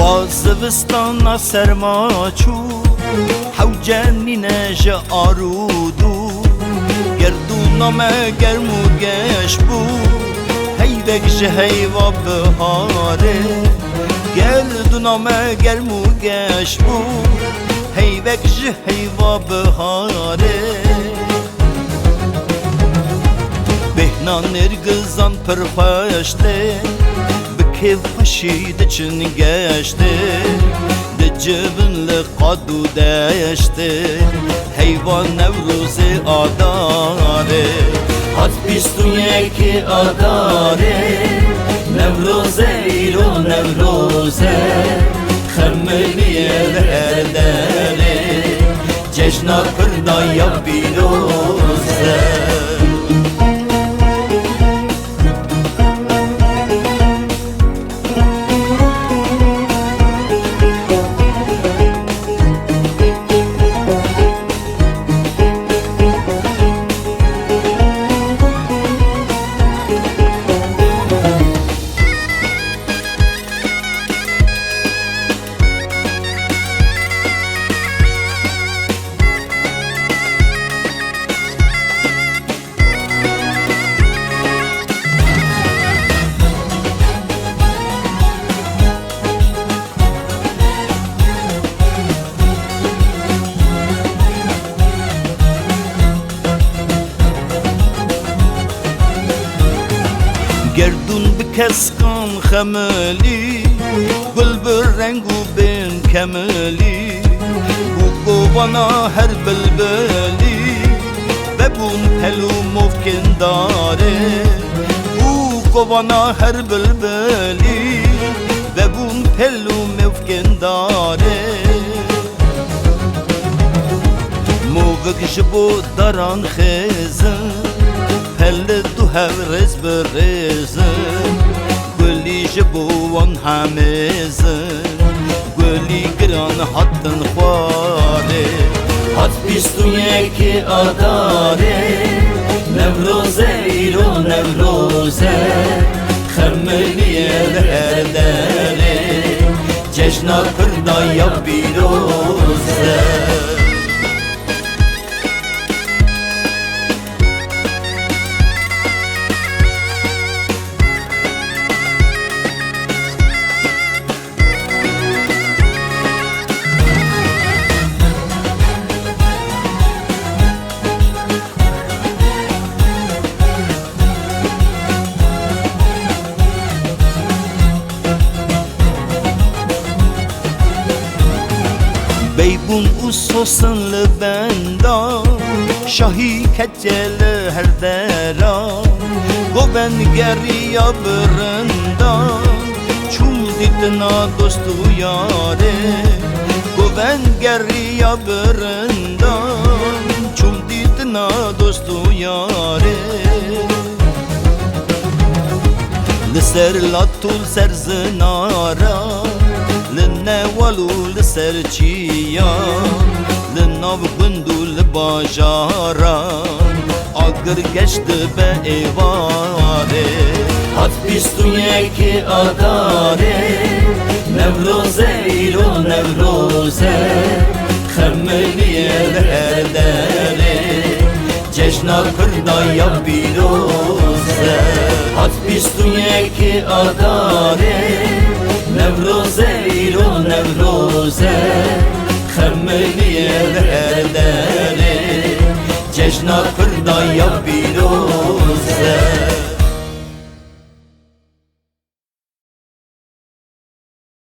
زوستان سرما چو حوجنی نج آرودو گردونم گرم و گش بو هیوک جهیوا بهاره گردونم گرم و گش بو هیوک جهیوا بهاره بهنان ارگزان پرخوشته كيف خشيد چن گشته ده جبن لقادو داشته حیوان نوروز آداره هات بیستو یکی آداره نوروز ایرو نوروزه خملیه هر داره جشنا کردایا بیروزه گردون بکسکان خملی گل برنگو بین کملی گوانا هر بلبلی ببون پلو مفکن داره گوانا هر بلبلی ببون پلو مفکن داره موفق جبو داران خیزن پل دو هورز برزن گلی جبوان همیزن گلی گران حتن خواره حت بیستو یکی آداره نوروزه ایرو نوروزه خملیه هر داره جشنا کردایا بیروزه بیبون او سوسن لبندا شاهی کچل هر درا گوبن گریا برندا چون دیدنا دوستو یاره گوبن گریا برندا چون دیدنا دوستو یاره لسر لاتول سر زنارا لنوالو لسر چیان لناو گندو لباجارا آگر گشت به ایواره هات بیستو یکی آداره نوروزه ایرو نوروزه خملیه هر داره جشنا کردایا بیروزه هات بیستو یکی آداره نوروزه ایرو نوروزه خملیه هر داره جشنا کردایا بیروزه